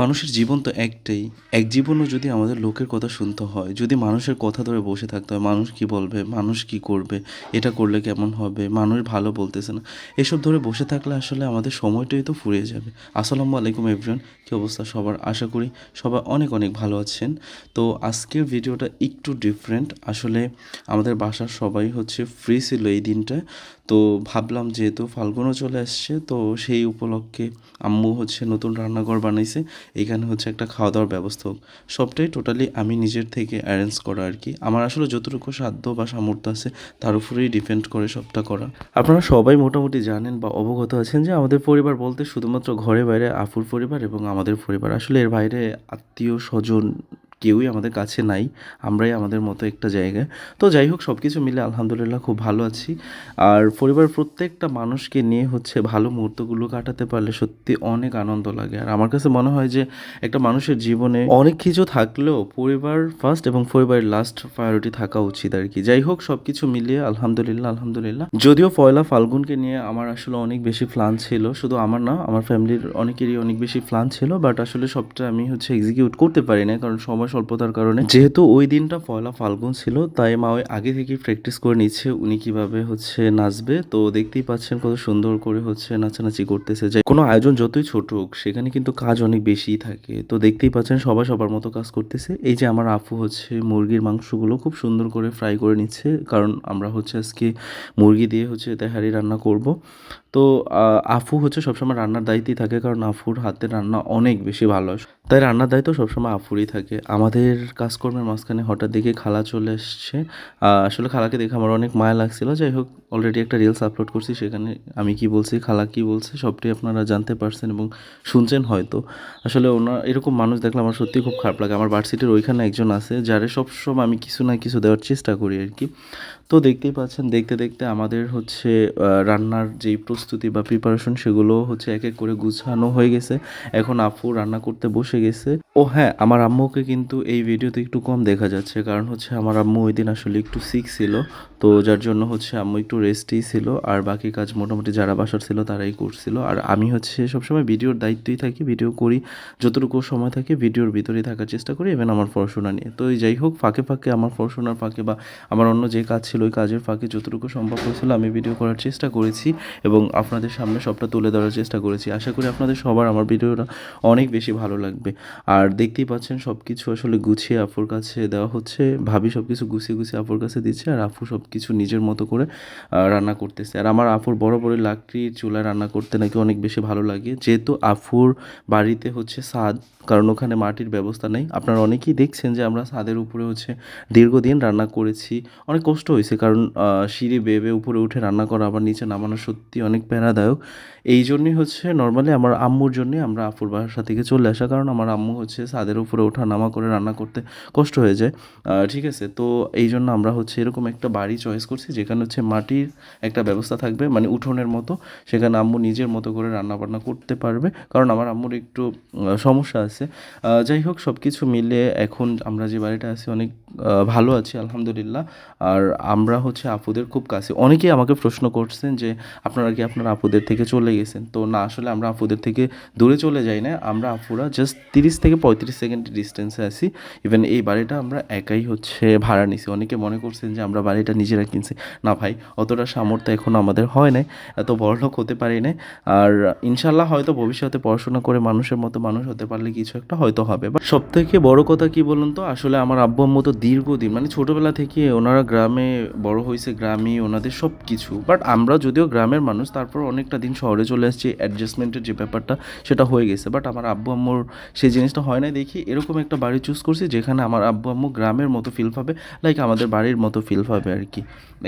মানুষের জীবন তো একটাই। এক জীবনেও যদি আমাদের লোকের কথা শুনতে হয়, যদি মানুষের কথা ধরে বসে থাকতে হয়, মানুষ কী বলবে, মানুষ কী করবে, এটা করলে কেমন হবে, মানুষ ভালো বলতেছে না। এসব ধরে বসে থাকলে আসলে আমাদের সময়টাই তো ফুরিয়ে যাবে। আসসালামু আলাইকুম এভরিওয়ান। কী অবস্থা সবার? আশা করি সবাই অনেক অনেক ভালো আছেন। তো আজকের ভিডিওটা একটু ডিফারেন্ট। আসলে আমাদের বাসার সবাই হচ্ছে ফ্রি ছিল এই দিনটায়। তো ভাবলাম যেহেতু ফাল্গুনও চলে আসছে, তো সেই উপলক্ষে আম্মু হচ্ছে নতুন রান্নাঘর বানাইছে। এইখানে হচ্ছে একটা খাওয়া দাওয়ার ব্যবস্থা হোক। সবটাই টোটালি আমি নিজের থেকে অ্যারেঞ্জ করা আর কি। আমার আসলে যতটুকু সাধ্য বা সামর্থ্য আছে তার উপরেই ডিপেন্ড করে সবটা করা। আপনারা সবাই মোটামুটি জানেন বা অবগত আছেন যে আমাদের পরিবার বলতে শুধুমাত্র ঘরে বাইরে আফুর পরিবার এবং আমাদের পরিবার। আসলে এর বাইরে আত্মীয় স্বজন কেউই আমাদের কাছে নাই। আমরাই আমাদের মতো একটা জায়গায়। তো যাই হোক, সব কিছু মিলে আলহামদুলিল্লাহ খুব ভালো আছি। আর পরিবারের প্রত্যেকটা মানুষকে নিয়ে হচ্ছে ভালো মুহূর্তগুলো কাটাতে পারলে সত্যি অনেক আনন্দ লাগে। আর আমার কাছে মনে হয় যে একটা মানুষের জীবনে অনেক কিছু থাকলেও পরিবার ফার্স্ট এবং পরিবারের লাস্ট প্রায়োরিটি থাকা উচিত আর কি। যাই হোক, সব কিছু মিলিয়ে আলহামদুলিল্লাহ আলহামদুলিল্লাহ। যদিও পয়লা ফাল্গুনকে নিয়ে আমার আসলে অনেক বেশি প্ল্যান ছিল, শুধু আমার না, আমার ফ্যামিলির অনেকেরই অনেক বেশি প্ল্যান ছিল, বাট আসলে সবটা আমি হচ্ছে এক্সিকিউট করতে পারি না, কারণ সময় স্বল্পতার কারণে। যেহেতু ওই দিনটা পয়লা ফাল্গুন ছিল, তাই মা ওই আগে থেকেই প্র্যাকটিস করে নিচ্ছে উনি কিভাবে হচ্ছে নাচবে। তো দেখতেই পাচ্ছেন কত সুন্দর করে হচ্ছে নাচানাচি করতেছে। যে কোনো আয়োজন যতই ছোট হোক, সেখানে কিন্তু কাজ অনেক বেশিই থাকে। তো দেখতেই পাচ্ছেন সবাই সবার মতো কাজ করতেছে। এই যে আমার আপু হচ্ছে মুরগির মাংসগুলো খুব সুন্দর করে ফ্রাই করে নিচ্ছে, কারণ আমরা হচ্ছে আজকে মুরগি দিয়ে হচ্ছে তেহারি রান্না করব। তো আফু হচ্ছে সবসময় রান্নার দায়িত্বেই থাকে, কারণ আফুর হাতের রান্না অনেক বেশি ভালো হয়। তাই রান্নার দায়িত্ব সবসময় আফুরই থাকে। আমাদের কাজকর্মের মাঝখানে হঠাৎ দেখে খালা চলে এসছে। আসলে খালাকে দেখে আমার অনেক মায়া লাগছিল। যাই হোক, অলরেডি একটা রিলস আপলোড করছি, সেখানে আমি কি বলছি, খালা কি বলছে, সবটাই আপনারা জানতে পারছেন এবং শুনছেন হয়তো। আসলে এরকম মানুষ দেখলে আমার সত্যিই খুব খারাপ লাগে। আমার ভার্সিটির ওইখানে একজন আছে, যারে সবসময় আমি কিছু না কিছু দেওয়ার চেষ্টা করি আর কি। তো দেখতেই পাচ্ছেন, দেখতে দেখতে আমাদের হচ্ছে রান্নার যেই প্রস্তুতি বা প্রিপারেশন, সেগুলো হচ্ছে এক এক করে গুছানো হয়ে গেছে। এখন আপু রান্না করতে বসে গেছে। ও হ্যাঁ, আমার আম্মুকে কিন্তু এই ভিডিওতে একটু কম দেখা যাচ্ছে, কারণ হচ্ছে আমার আম্মু ওই দিন আসলে একটু সিক ছিল। তো যার জন্য হচ্ছে আম্মু একটু রেস্টেই ছিল, আর বাকি কাজ মোটামুটি যারা বাসার ছিল তারাই করছিল। আর আমি হচ্ছে সবসময় ভিডিওর দায়িত্বই থাকি, ভিডিও করি যতটুকু সময় থাকে, ভিডিওর ভিতরেই থাকার চেষ্টা করি, ইভেন আমার পড়াশোনা নিয়ে। তো যাই হোক, ফাঁকে ফাঁকে আমার পড়াশোনার ফাঁকে বা আমার অন্য যে কাজ ছিল ওই কাজের ফাঁকে যতটুকু সম্ভব হয়েছিল আমি ভিডিও করার চেষ্টা করেছি এবং আপনাদের সামনে সবটা তুলে ধরার চেষ্টা করেছি। আশা করি আপনাদের সবার আমার ভিডিওটা অনেক বেশি ভালো লাগবে। আর দেখতেই পাচ্ছেন সব কিছু আসলে গুছিয়ে আপুর কাছে দেওয়া হচ্ছে। ভাবি সব কিছু গুছিয়ে গুছিয়ে আপুর কাছে দিচ্ছে, আর আপু সব কিছু নিজের মতো করে রান্না করতেছে। আর আমার আপুর বড় বড় লাকড়ির চুলায় রান্না করতে নাকি অনেক বেশি ভালো লাগে, যেহেতু আফুর বাড়িতে হচ্ছে ছাদ, কারণ ওখানে মাটির ব্যবস্থা নেই। আপনারা অনেকেই দেখছেন যে আমরা ছাদের উপরে হচ্ছে দীর্ঘদিন রান্না করেছি। অনেক কষ্ট হয়েছে, কারণ সিঁড়ি বেয়ে বেয়ে উপরে উঠে রান্না করা আবার নিচে নামানো সত্যি অনেক প্যারাদায়ক। এই জন্যই হচ্ছে নর্মালি আমার আম্মুর জন্যই আমরা আপুর বাসা থেকে চলে আসা, কারণ আমার আম্মু হচ্ছে ছাদের উপরে ওঠা নামা করে রান্না করতে কষ্ট হয়ে যায়। ঠিক আছে, তো এই জন্য আমরা হচ্ছে এরকম একটা বাড়ি চয়েস করছি যেখানে হচ্ছে মাটির একটা ব্যবস্থা থাকবে, মানে উঠোনের মতো। সেখানে আম্মু নিজের মতো করে রান্না বান্না করতে পারবে, কারণ আমার আম্মুর একটু সমস্যা আছে। যাই হোক, সব কিছু মিলে এখন আমরা যে বাড়িটা আছি অনেক ভালো আছি আলহামদুলিল্লাহ। আর আমরা হচ্ছে আপুদের খুব কাছে। অনেকেই আমাকে প্রশ্ন করছেন যে আপনারা কি আপনার আপুদের থেকে চলে গেছেন? তো না, আসলে আমরা আপুদের থেকে দূরে চলে যাই না। আমরা আপুরা জাস্ট 30 থেকে 35 সেকেন্ডের ডিস্টেন্সে আছি। ইভেন এই বাড়িটা আমরা একাই হচ্ছে ভাড়া নিছি। অনেকে মনে করছেন যে আমরা বাড়িটা নিজেরা কিনছি। না ভাই, অতটা সামর্থ্য এখনও আমাদের হয় নাই, এত বড়লোক হতে পারি নাই। আর ইনশাল্লাহ হয়তো ভবিষ্যতে পড়াশোনা করে মানুষের মতো মানুষ হতে পারলে কিছু একটা হয়তো হবে। বাট সব থেকে বড় কথা কি বলুন তো, আসলে আমার আব্বু আম্মু তো দীর্ঘদিন, মানে ছোটোবেলা থেকে ওনারা গ্রামে বড় হয়েছে, গ্রামই ওনাদের সব কিছু। বাট আমরা যদিও গ্রামের মানুষ, তারপর অনেকটা দিন শহরে চলে আসছি, অ্যাডজাস্টমেন্টের যে ব্যাপারটা সেটা হয়ে গেছে। বাট আমার আব্বু আম্মুর সেই জিনিসটা হয় না দেখি এরকম একটা বাড়ি চুজ করছি যেখানে আমার আব্বু আম্মু গ্রামের মতো ফিল পাবে, লাইক আমাদের বাড়ির মতো ফিল পাবে আর কি।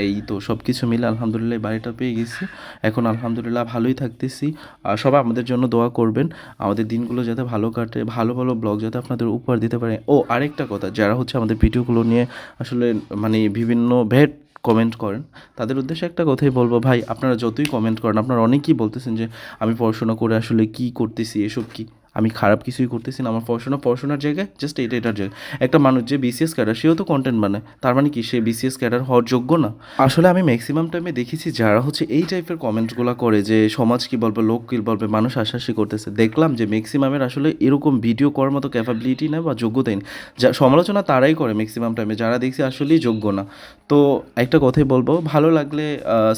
এই তো সব কিছু মিলে আলহামদুলিল্লাহ এই বাড়িটা পেয়ে গেছি। এখন আলহামদুলিল্লাহ ভালোই থাকতেছি। আর সবাই আমাদের জন্য দোয়া করবেন, আমাদের দিনগুলো যাতে ভালো কাটে, ভালো ভালো ব্লগ যাতে আপনাদের উপহার দিতে পারে। ও আরেকটা কথা, যারা হচ্ছে আমাদের ভিডিওগুলো নিয়ে আসলে মানে বিভিন্ন ভেট কমেন্ট করেন, তাদের উদ্দেশ্যে একটা কথাই বলবো, ভাই আপনারা যতই কমেন্ট করেন, আপনারা অনেকেই বলতেছেন যে আমি পড়াশোনা করে আসলে কি করতেছি, এসব কি। আমি খারাপ কিছুই করতেছি না, আমার পড়াশোনার জায়গায় জাস্ট এটার জায়গায়। একটা মানুষ যে বিসিএস ক্যাডার সেও তো কন্টেন্ট বানায়, তার মানে কি সে বিসিএস ক্যাডার হওয়ার যোগ্য না? আসলে আমি ম্যাক্সিমাম টাইমে দেখেছি যারা হচ্ছে এই টাইপের কমেন্টগুলো করে যে সমাজ কী বলবে, লোক কী বলবে, মানুষ হাসাহাসি করতেছে, দেখলাম যে ম্যাক্সিমামের আসলে এরকম ভিডিও করার মতো ক্যাপাবিলিটি নেই বা যোগ্যতাই নেই। যা সমালোচনা তারাই করে ম্যাক্সিমাম টাইমে যারা দেখছি আসলেই যোগ্য না। তো একটা কথাই বলবো, ভালো লাগলে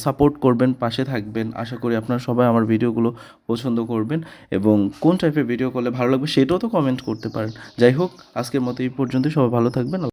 সাপোর্ট করবেন, পাশে থাকবেন। আশা করি আপনারা সবাই আমার ভিডিওগুলো পছন্দ করবেন এবং কোন টাইপের ভিডিও করলে ভালো লাগবে সেটাও তো কমেন্ট করতে পারেন। যাই হোক, আজকের মতো এই পর্যন্তই। সবাই ভালো থাকবেন।